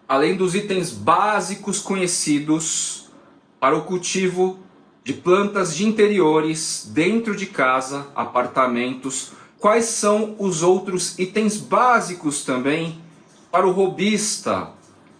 Além dos itens básicos conhecidos para o cultivo de plantas de interiores dentro de casa, apartamentos, quais são os outros itens básicos também para o hobbyista,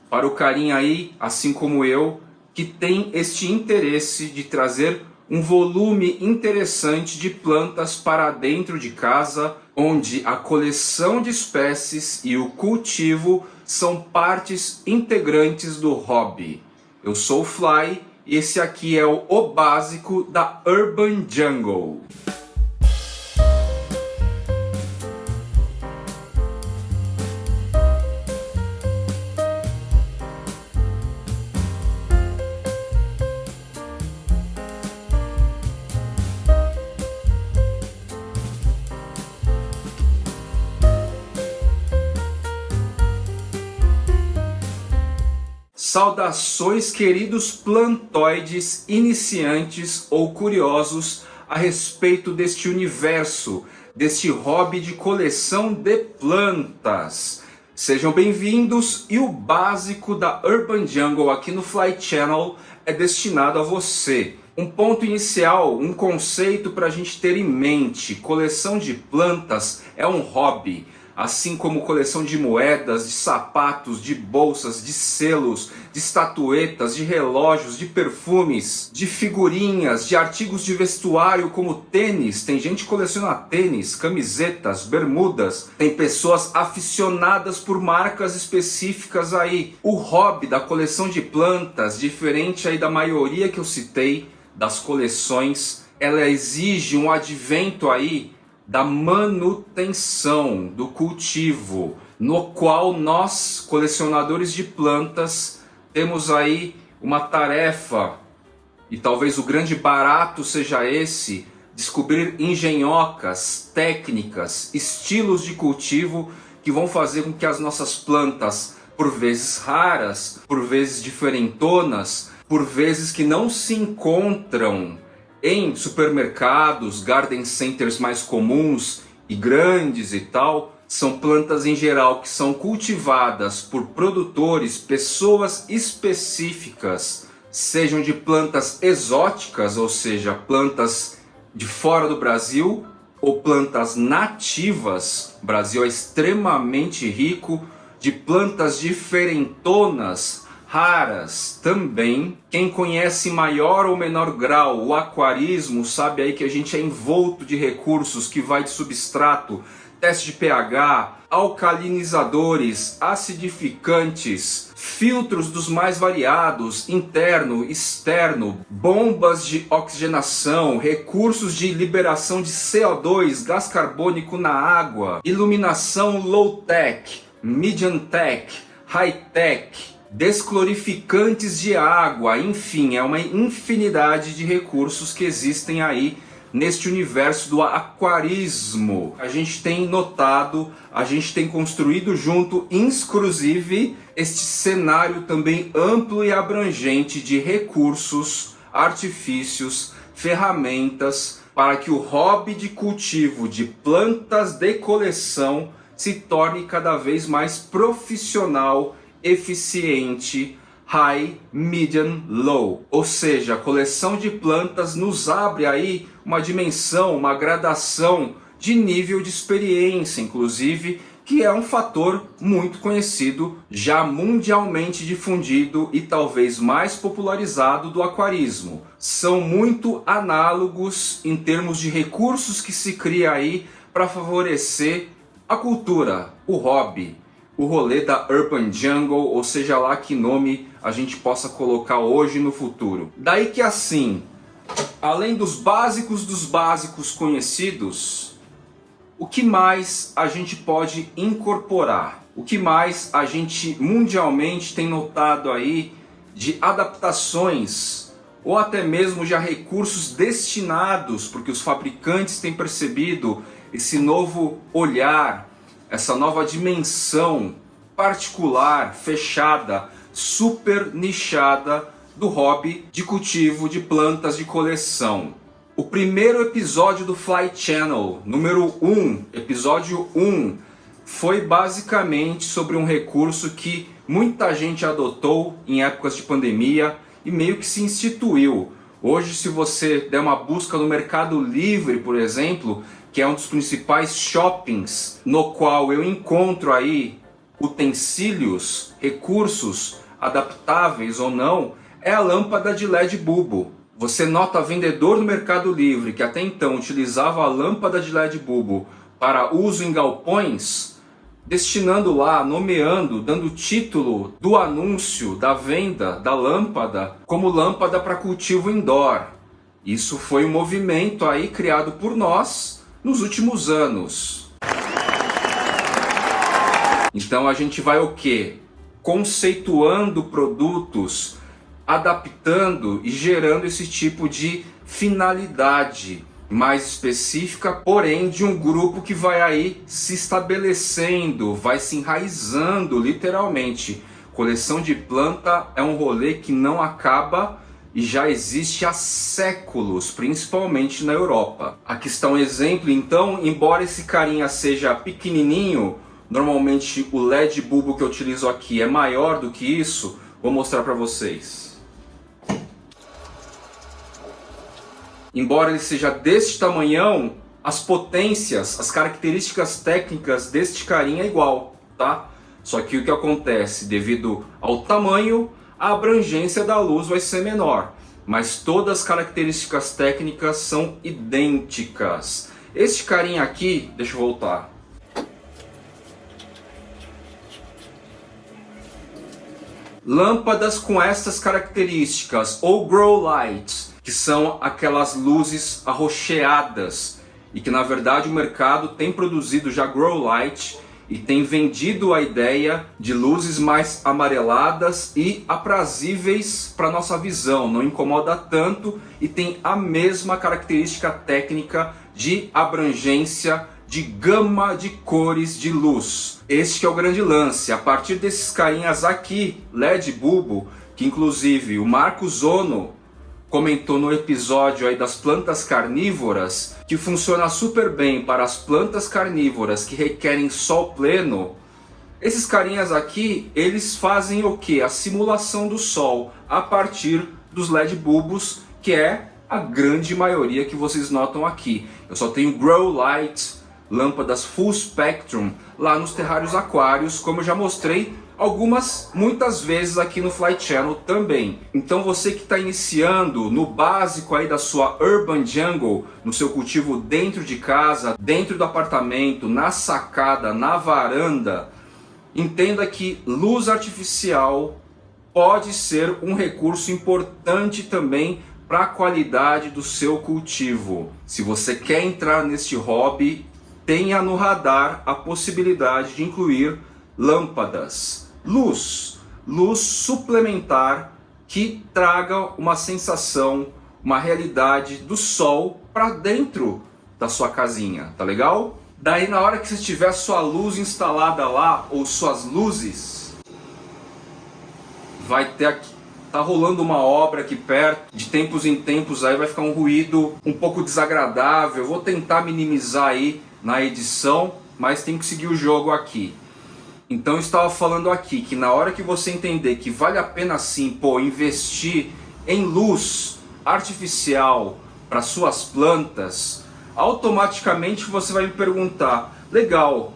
para o carinha aí, assim como eu, que tem este interesse de trazer um volume interessante de plantas para dentro de casa, onde a coleção de espécies e o cultivo são partes integrantes do hobby. Eu sou o Fly e esse aqui é o básico da Urban Jungle. Saudações, queridos plantoides iniciantes ou curiosos a respeito deste universo, deste hobby de coleção de plantas. Sejam bem-vindos e o básico da Urban Jungle aqui no Fly Channel é destinado a você. Um ponto inicial, um conceito para a gente ter em mente: coleção de plantas é um hobby. Assim como coleção de moedas, de sapatos, de bolsas, de selos, de estatuetas, de relógios, de perfumes, de figurinhas, de artigos de vestuário como tênis. Tem gente que coleciona tênis, camisetas, bermudas. Tem pessoas aficionadas por marcas específicas aí. O hobby da coleção de plantas, diferente aí da maioria que eu citei, das coleções, ela exige um advento aí da manutenção do cultivo, no qual nós, colecionadores de plantas, temos aí uma tarefa, e talvez o grande barato seja esse: descobrir engenhocas, técnicas, estilos de cultivo que vão fazer com que as nossas plantas, por vezes raras, por vezes diferentonas, por vezes que não se encontram em supermercados, garden centers mais comuns e grandes e tal, são plantas em geral que são cultivadas por produtores, pessoas específicas, sejam de plantas exóticas, ou seja, plantas de fora do Brasil, ou plantas nativas. O Brasil é extremamente rico de plantas diferentonas, raras também. Quem conhece em maior ou menor grau o aquarismo sabe aí que a gente é envolto de recursos que vai de substrato, teste de pH, alcalinizadores, acidificantes, filtros dos mais variados, interno, externo, bombas de oxigenação, recursos de liberação de CO2, gás carbônico na água, iluminação low-tech, medium-tech, high-tech, desclorificantes de água, enfim, é uma infinidade de recursos que existem aí neste universo do aquarismo. A gente tem notado, a gente tem construído junto, inclusive, este cenário também amplo e abrangente de recursos, artifícios, ferramentas para que o hobby de cultivo de plantas de coleção se torne cada vez mais profissional, eficiente, high, medium, low. Ou seja, a coleção de plantas nos abre aí uma dimensão, uma gradação de nível de experiência, inclusive, que é um fator muito conhecido, já mundialmente difundido e talvez mais popularizado do aquarismo. São muito análogos em termos de recursos que se cria aí para favorecer a cultura, o hobby, o rolê da Urban Jungle, ou seja lá que nome a gente possa colocar hoje e no futuro. Daí que assim, além dos básicos conhecidos, o que mais a gente pode incorporar? O que mais a gente mundialmente tem notado aí de adaptações ou até mesmo já recursos destinados, porque os fabricantes têm percebido esse novo olhar, essa nova dimensão particular, fechada, super nichada do hobby de cultivo de plantas de coleção. O primeiro episódio do Fly Channel, número 1, episódio 1, foi basicamente sobre um recurso que muita gente adotou em épocas de pandemia e meio que se instituiu. Hoje, se você der uma busca no Mercado Livre, por exemplo, que é um dos principais shoppings, no qual eu encontro aí utensílios, recursos adaptáveis ou não, é a lâmpada de LED bulbo. Você nota vendedor no Mercado Livre que até então utilizava a lâmpada de LED bulbo para uso em galpões, destinando lá, nomeando, dando título do anúncio da venda da lâmpada como lâmpada para cultivo indoor. Isso foi um movimento aí criado por nós nos últimos anos. Então a gente vai o quê? Conceituando produtos, adaptando e gerando esse tipo de finalidade mais específica, porém de um grupo que vai aí se estabelecendo, vai se enraizando literalmente. Coleção de planta é um rolê que não acaba e já existe há séculos, principalmente na Europa. Aqui está um exemplo, então, embora esse carinha seja pequenininho, normalmente o LED bulbo que eu utilizo aqui é maior do que isso, vou mostrar para vocês. Embora ele seja deste tamanhão, as potências, as características técnicas deste carinha é igual, tá? Só que o que acontece, devido ao tamanho, a abrangência da luz vai ser menor, mas todas as características técnicas são idênticas. Este carinha aqui, deixa eu voltar. Lâmpadas com estas características, ou grow lights, que são aquelas luzes arroxeadas, e que na verdade o mercado tem produzido já grow light e tem vendido a ideia de luzes mais amareladas e aprazíveis para nossa visão, não incomoda tanto e tem a mesma característica técnica de abrangência, de gama de cores de luz. Este que é o grande lance. A partir desses carinhas aqui, LED bulbo, que inclusive o Marcos Ono comentou no episódio aí das plantas carnívoras, que funciona super bem para as plantas carnívoras que requerem sol pleno. Esses carinhas aqui, eles fazem o que? A simulação do sol a partir dos LED bulbos, que é a grande maioria que vocês notam aqui. Eu só tenho grow light, lâmpadas full spectrum lá nos terrários aquários, como eu já mostrei muitas vezes aqui no Fly Channel também. Então você que está iniciando no básico aí da sua Urban Jungle, no seu cultivo dentro de casa, dentro do apartamento, na sacada, na varanda, entenda que luz artificial pode ser um recurso importante também para a qualidade do seu cultivo. Se você quer entrar neste hobby, tenha no radar a possibilidade de incluir lâmpadas, luz suplementar que traga uma sensação, uma realidade do sol para dentro da sua casinha, tá legal? Daí na hora que você tiver sua luz instalada lá, ou suas luzes, vai ter aqui, tá rolando uma obra aqui perto, de tempos em tempos aí vai ficar um ruído um pouco desagradável. Eu vou tentar minimizar aí na edição, mas tem que seguir o jogo aqui. Então eu estava falando aqui que na hora que você entender que vale a pena sim, investir em luz artificial para suas plantas, automaticamente você vai me perguntar, legal,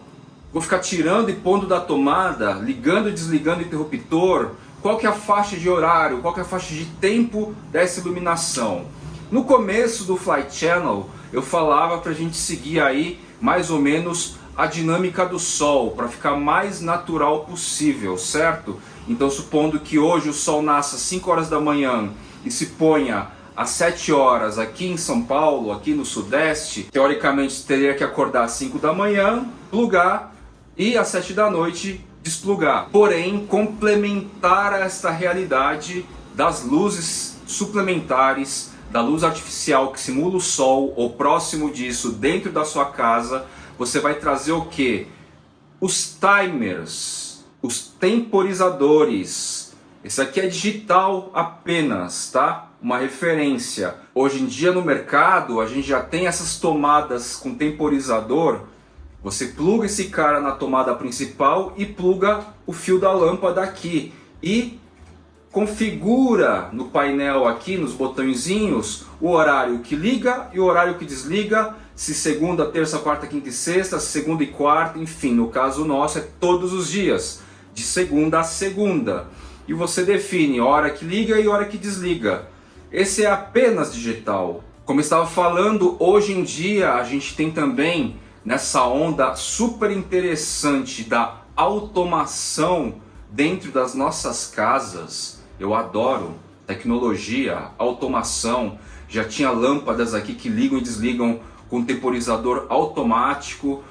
vou ficar tirando e pondo da tomada, ligando e desligando o interruptor, qual que é a faixa de horário, qual que é a faixa de tempo dessa iluminação? No começo do Fly Channel eu falava para a gente seguir aí mais ou menos a dinâmica do sol, para ficar mais natural possível, certo? Então supondo que hoje o sol nasça às 5 horas da manhã e se ponha às 7 horas aqui em São Paulo, aqui no Sudeste, teoricamente teria que acordar às 5 da manhã, plugar e às 7 da noite desplugar. Porém, complementar esta realidade das luzes suplementares, da luz artificial que simula o sol ou próximo disso dentro da sua casa, você vai trazer o que? Os timers, os temporizadores. Esse aqui é digital apenas, tá? Uma referência. Hoje em dia no mercado a gente já tem essas tomadas com temporizador Você pluga esse cara na tomada principal e pluga o fio da lâmpada aqui. E configura no painel aqui, nos botõezinhos, o horário que liga e o horário que desliga. Se segunda, terça, quarta, quinta e sexta, segunda e quarta, enfim, no caso nosso é todos os dias, de segunda a segunda. E você define hora que liga e hora que desliga. Esse é apenas digital. Como eu estava falando, hoje em dia a gente tem também nessa onda super interessante da automação dentro das nossas casas. Eu adoro tecnologia, automação. Já tinha lâmpadas aqui que ligam e desligam com temporizador automático,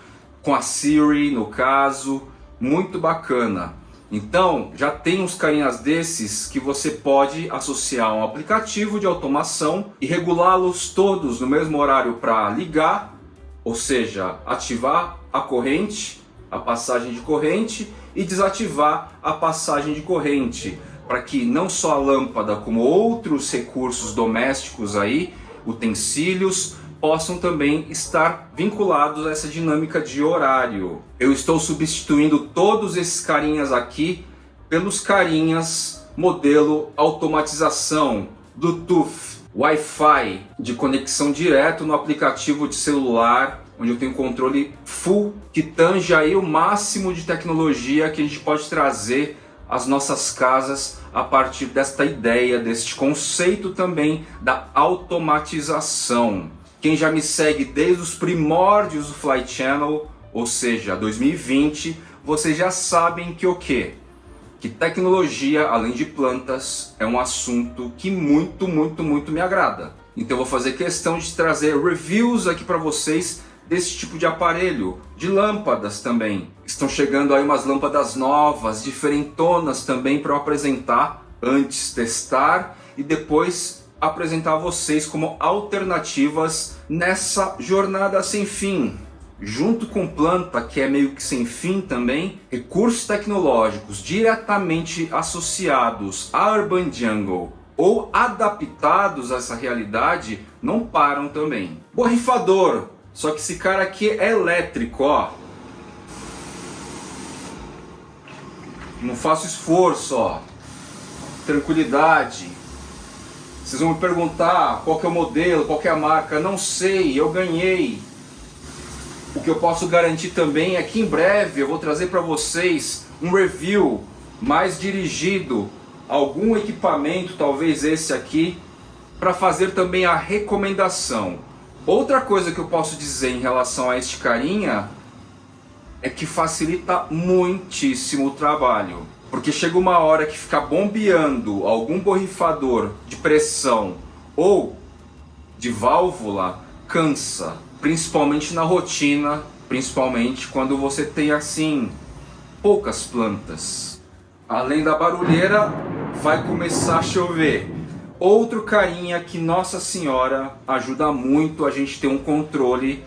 com a Siri no caso, muito bacana. Então já tem uns carinhas desses que você pode associar a um aplicativo de automação e regulá-los todos no mesmo horário para ligar, ou seja, ativar a corrente, a passagem de corrente, e desativar a passagem de corrente, para que não só a lâmpada como outros recursos domésticos aí, utensílios, possam também estar vinculados a essa dinâmica de horário. Eu estou substituindo todos esses carinhas aqui pelos carinhas modelo automatização, Bluetooth, Wi-Fi, de conexão direto no aplicativo de celular, onde eu tenho controle full, que tange aí o máximo de tecnologia que a gente pode trazer às nossas casas a partir desta ideia, deste conceito também da automatização. Quem já me segue desde os primórdios do Fly Channel, ou seja, 2020, vocês já sabem que o quê? Que tecnologia, além de plantas, é um assunto que muito me agrada. Então eu vou fazer questão de trazer reviews aqui para vocês desse tipo de aparelho, de lâmpadas também. Estão chegando aí umas lâmpadas novas, diferentonas também para eu apresentar, antes testar e depois apresentar a vocês como alternativas nessa jornada sem fim. Junto com planta, que é meio que sem fim também, recursos tecnológicos diretamente associados à Urban Jungle ou adaptados a essa realidade não param também. Borrifador, só que esse cara aqui é elétrico, ó. Não faço esforço, ó. Tranquilidade. Vocês vão me perguntar qual que é o modelo, qual que é a marca. Não sei, eu ganhei. O que eu posso garantir também é que em breve eu vou trazer para vocês um review mais dirigido a algum equipamento, talvez esse aqui, para fazer também a recomendação. Outra coisa que eu posso dizer em relação a este carinha é que facilita muitíssimo o trabalho. Porque chega uma hora que ficar bombeando algum borrifador de pressão ou de válvula cansa, principalmente na rotina, principalmente quando você tem assim poucas plantas. Além da barulheira, vai começar a chover. Outro carinha que Nossa Senhora ajuda muito a gente ter um controle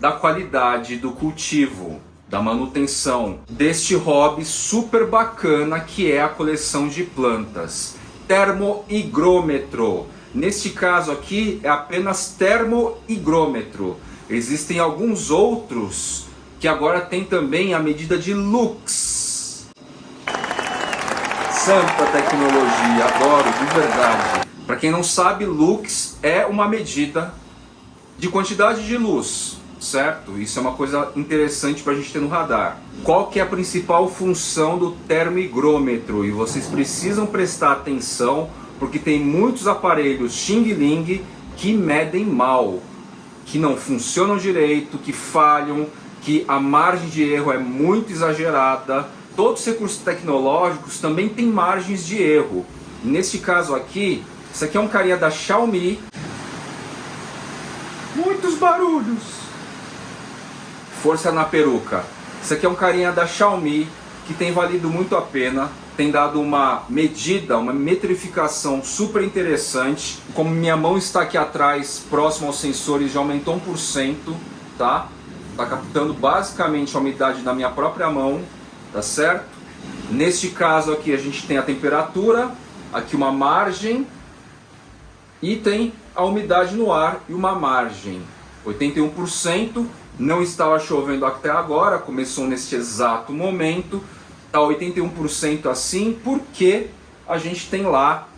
da qualidade do cultivo, da manutenção deste hobby super bacana que é a coleção de plantas. Termohigrômetro. Neste caso aqui é apenas termohigrômetro. Existem alguns outros que agora tem também a medida de lux. Santa tecnologia, adoro de verdade. Para quem não sabe, lux é uma medida de quantidade de luz. Certo? Isso é uma coisa interessante para a gente ter no radar. Qual que é a principal função do termohigrômetro? E vocês precisam prestar atenção, porque tem muitos aparelhos Xing Ling que medem mal, que não funcionam direito, que falham, que a margem de erro é muito exagerada. Todos os recursos tecnológicos também têm margens de erro. Neste caso aqui, isso aqui é um carinha da Xiaomi. Muitos barulhos! Força na peruca. Isso aqui é um carinha da Xiaomi que tem valido muito a pena, tem dado uma medida, uma metrificação super interessante. Como minha mão está aqui atrás, próximo aos sensores, já aumentou 1%, tá? Tá captando basicamente a umidade da minha própria mão, tá certo? Neste caso aqui a gente tem a temperatura, aqui uma margem e tem a umidade no ar e uma margem. 81%. Não estava chovendo até agora, começou neste exato momento, está 81% assim, porque a gente tem lá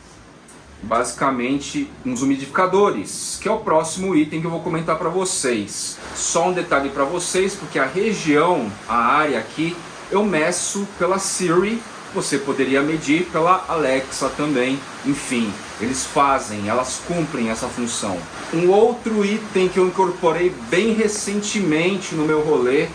basicamente uns umidificadores, que é o próximo item que eu vou comentar para vocês. Só um detalhe para vocês, porque a região, a área aqui, eu meço pela Siri, você poderia medir pela Alexa também. Enfim, elas cumprem essa função. Um outro item que eu incorporei bem recentemente no meu rolê,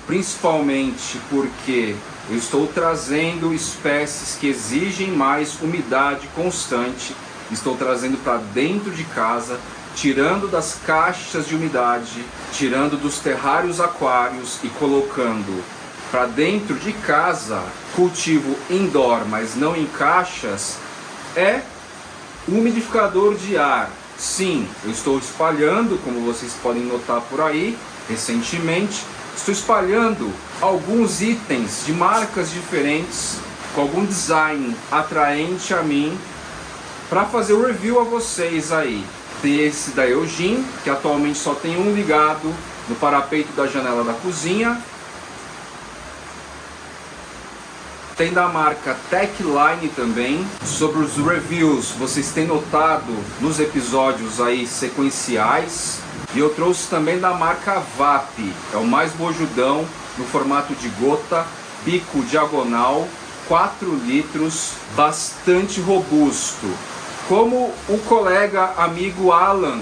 principalmente porque eu estou trazendo espécies que exigem mais umidade constante, estou trazendo para dentro de casa, tirando das caixas de umidade, tirando dos terrários aquários e colocando para dentro de casa, cultivo indoor, mas não em caixas, é um umidificador de ar. Sim, eu estou espalhando, como vocês podem notar por aí, recentemente, estou espalhando alguns itens de marcas diferentes, com algum design atraente a mim, para fazer o review a vocês aí. Tem esse da Eugene, que atualmente só tem um ligado no parapeito da janela da cozinha. Tem da marca Techline também. Sobre os reviews, vocês têm notado nos episódios aí sequenciais. E eu trouxe também da marca VAP, é o mais bojudão, no formato de gota, bico diagonal, 4 litros, bastante robusto. Como o colega amigo Alan,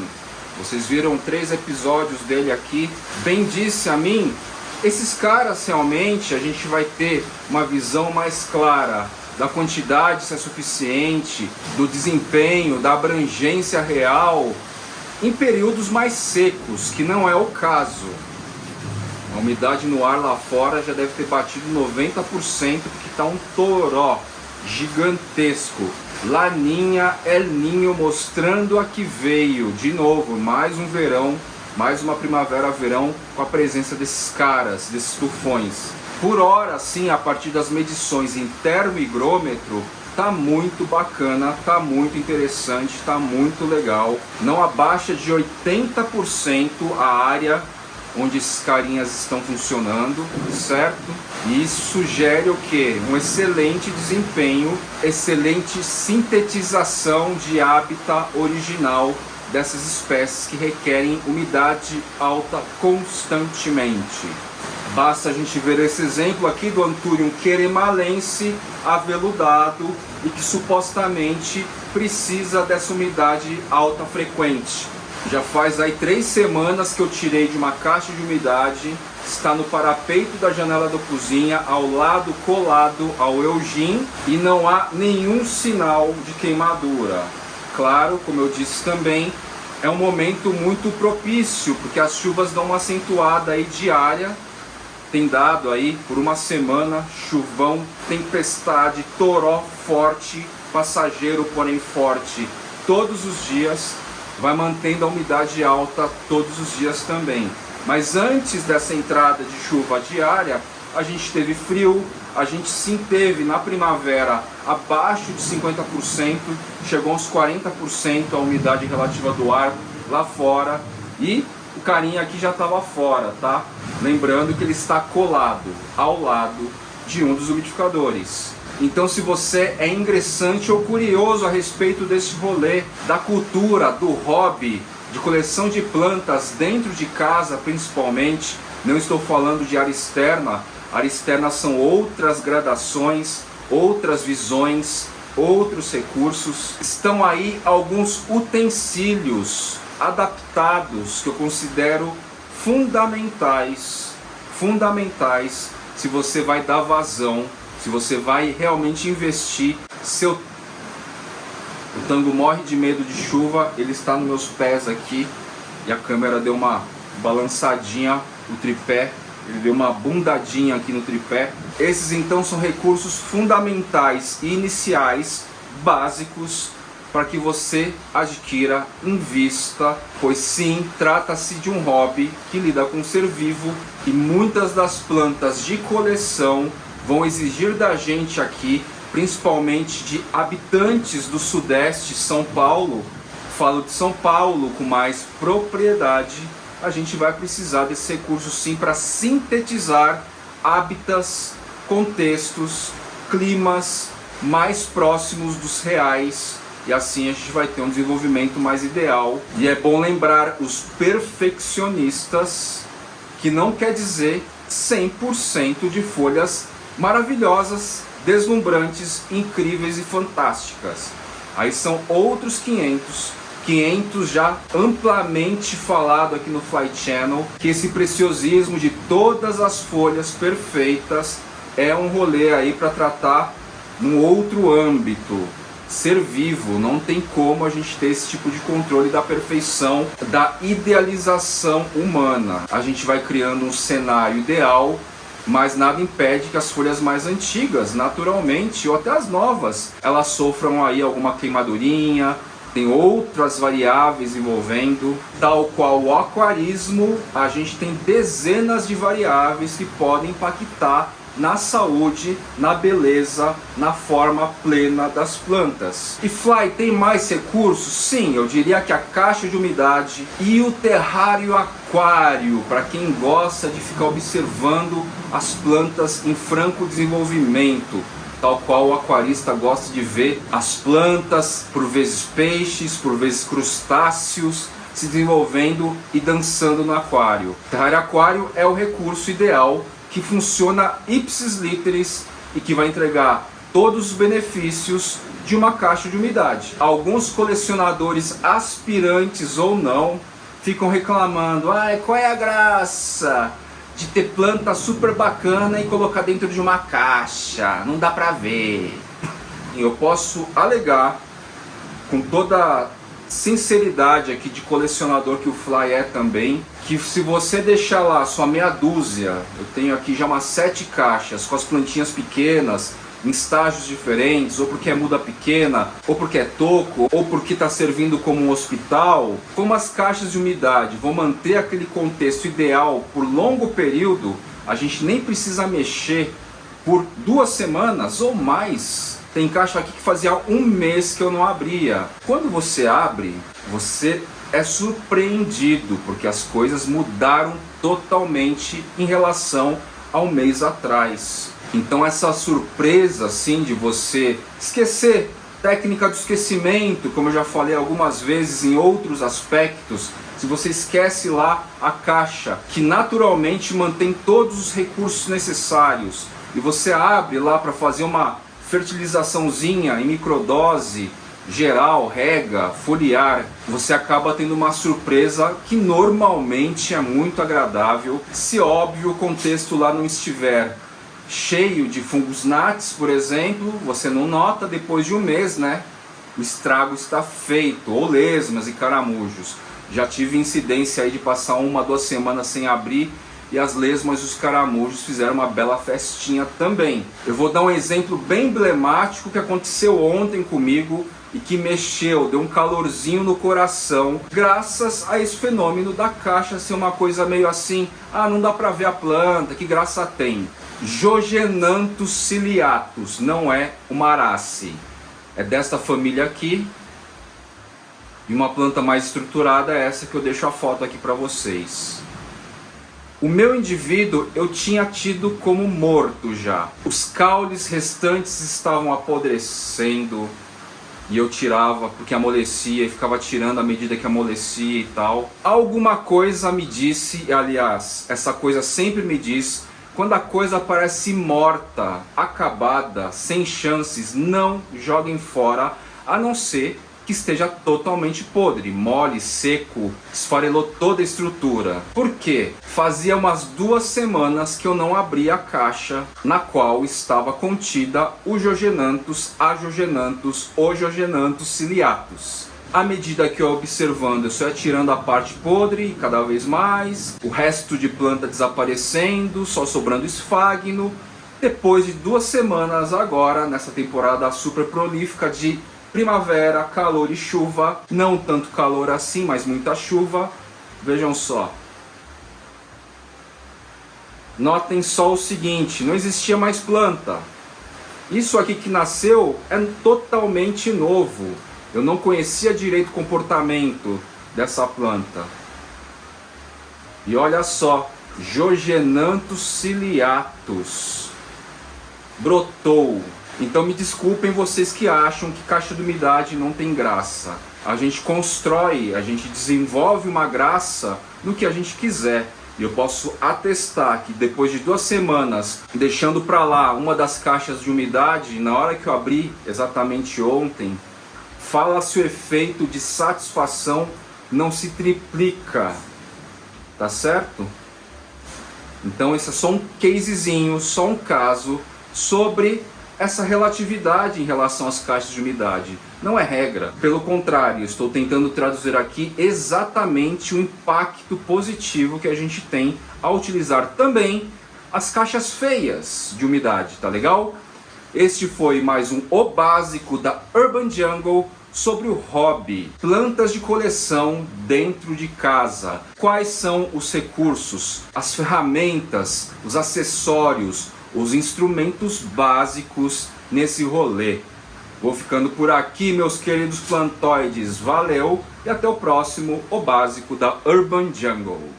vocês viram 3 episódios dele aqui, bem disse a mim, esses caras realmente a gente vai ter uma visão mais clara da quantidade, se é suficiente, do desempenho, da abrangência real, em períodos mais secos, que não é o caso. A umidade no ar lá fora já deve ter batido 90%, porque está um toró gigantesco. Laninha, El Ninho mostrando a que veio. De novo, mais um verão, mais uma primavera-verão com a presença desses caras, desses tufões. Por hora, sim, a partir das medições em termohigrômetro, tá muito bacana, tá muito interessante, tá muito legal. Não abaixa de 80% a área onde esses carinhas estão funcionando, certo? E isso sugere o quê? Um excelente desempenho, excelente sintetização de hábitat original dessas espécies que requerem umidade alta constantemente. Basta a gente ver esse exemplo aqui do Anthurium queremalense aveludado e que supostamente precisa dessa umidade alta frequente. Já faz aí 3 semanas que eu tirei de uma caixa de umidade, está no parapeito da janela da cozinha, ao lado colado ao Eugene, e não há nenhum sinal de queimadura. Claro, como eu disse também, é um momento muito propício, porque as chuvas dão uma acentuada aí diária. Tem dado aí por uma semana chuvão, tempestade, toró forte, passageiro porém forte todos os dias, vai mantendo a umidade alta todos os dias também. Mas antes dessa entrada de chuva diária, a gente teve frio, a gente sim teve na primavera abaixo de 50%, chegou aos 40% a umidade relativa do ar lá fora, e o carinha aqui já estava fora, tá? Lembrando que ele está colado ao lado de um dos umidificadores. Então, se você é ingressante ou curioso a respeito desse rolê, da cultura, do hobby, de coleção de plantas dentro de casa principalmente, não estou falando de área externa. Área externa são outras gradações, outras visões, outros recursos. Estão aí alguns utensílios adaptados que eu considero fundamentais se você vai dar vazão, se você vai realmente investir seu... O Tango morre de medo de chuva, ele está nos meus pés aqui e a câmera deu uma balançadinha, o tripé, ele deu uma bundadinha aqui no tripé. Esses então são recursos fundamentais e iniciais, básicos, para que você adquira, invista, pois sim, trata-se de um hobby que lida com ser vivo e muitas das plantas de coleção vão exigir da gente aqui, principalmente de habitantes do Sudeste, São Paulo, falo de São Paulo com mais propriedade, a gente vai precisar desse recurso sim para sintetizar hábitats, contextos, climas mais próximos dos reais, e assim a gente vai ter um desenvolvimento mais ideal. E é bom lembrar os perfeccionistas, que não quer dizer 100% de folhas maravilhosas, deslumbrantes, incríveis e fantásticas. Aí são outros 500 já amplamente falado aqui no Fly Channel, que esse preciosismo de todas as folhas perfeitas é um rolê aí para tratar num outro âmbito. Ser vivo, não tem como a gente ter esse tipo de controle da perfeição, da idealização humana. A gente vai criando um cenário ideal, mas nada impede que as folhas mais antigas, naturalmente, ou até as novas, elas sofram aí alguma queimadurinha. Tem outras variáveis envolvendo, tal qual o aquarismo, a gente tem dezenas de variáveis que podem impactar na saúde, na beleza, na forma plena das plantas. E Fly tem mais recursos? Sim, eu diria que a caixa de umidade e o terrário aquário, para quem gosta de ficar observando as plantas em franco desenvolvimento, tal qual o aquarista gosta de ver as plantas, por vezes peixes, por vezes crustáceos, se desenvolvendo e dançando no aquário. O terrário aquário é o recurso ideal que funciona ipsis literis e que vai entregar todos os benefícios de uma caixa de umidade. Alguns colecionadores, aspirantes ou não, ficam reclamando: "Ai, qual é a graça de ter planta super bacana e colocar dentro de uma caixa? Não dá pra ver." Eu posso alegar com toda sinceridade aqui de colecionador que o Fly é também, que se você deixar lá sua meia dúzia, eu tenho aqui já umas 7 caixas com as plantinhas pequenas, em estágios diferentes, ou porque é muda pequena, ou porque é toco, ou porque está servindo como um hospital, como as caixas de umidade vão manter aquele contexto ideal por longo período, a gente nem precisa mexer por 2 semanas ou mais. Tem caixa aqui que fazia 1 mês que eu não abria. Quando você abre, você é surpreendido, porque as coisas mudaram totalmente em relação ao mês atrás. Então essa surpresa assim de você esquecer, técnica do esquecimento, como eu já falei algumas vezes em outros aspectos, se você esquece lá a caixa, que naturalmente mantém todos os recursos necessários, e você abre lá para fazer uma fertilizaçãozinha em microdose, geral, rega, foliar, você acaba tendo uma surpresa que normalmente é muito agradável, se óbvio o contexto lá não estiver cheio de fungos gnats, por exemplo, você não nota depois de 1 mês, né? O estrago está feito, ou lesmas e caramujos. Já tive incidência aí de passar 1 a 2 semanas sem abrir e as lesmas e os caramujos fizeram uma bela festinha também. Eu vou dar um exemplo bem emblemático que aconteceu ontem comigo e que mexeu, deu um calorzinho no coração, graças a esse fenômeno da caixa ser uma coisa meio assim: ah, não dá pra ver a planta, que graça tem. Jogenanthus ciliatus, não é uma arace, é desta família aqui, e uma planta mais estruturada é essa que eu deixo a foto aqui para vocês. O meu indivíduo eu tinha tido como morto já. Os caules restantes estavam apodrecendo e eu tirava porque amolecia e ficava tirando à medida que amolecia e tal. Alguma coisa me disse, aliás, essa coisa sempre me diz, quando a coisa parece morta, acabada, sem chances, não joguem fora, a não ser que esteja totalmente podre, mole, seco, esfarelou toda a estrutura. Por quê? Fazia umas 2 semanas que eu não abria a caixa na qual estava contida o Jogenanthus, a Jogenanthus, o Jogenanthus ciliatus. À medida que eu ia observando, eu só ia tirando a parte podre cada vez mais, o resto de planta desaparecendo, só sobrando esfagno. Depois de 2 semanas agora, nessa temporada super prolífica de primavera, calor e chuva, não tanto calor assim, mas muita chuva, vejam só. Notem só o seguinte, não existia mais planta. Isso aqui que nasceu é totalmente novo. Eu não conhecia direito o comportamento dessa planta. E olha só, Georgenanthus ciliatus brotou. Então me desculpem vocês que acham que caixa de umidade não tem graça. A gente constrói, a gente desenvolve uma graça no que a gente quiser. E eu posso atestar que depois de 2 semanas deixando para lá uma das caixas de umidade, na hora que eu abri, exatamente ontem, fala-se o efeito de satisfação não se triplica, tá certo? Então esse é só um casezinho, só um caso sobre essa relatividade em relação às caixas de umidade. Não é regra, pelo contrário, estou tentando traduzir aqui exatamente o impacto positivo que a gente tem ao utilizar também as caixas feias de umidade, tá legal? Este foi mais um O Básico da Urban Jungle sobre o hobby, plantas de coleção dentro de casa. Quais são os recursos, as ferramentas, os acessórios, os instrumentos básicos nesse rolê. Vou ficando por aqui, meus queridos plantoides. Valeu e até o próximo O Básico da Urban Jungle.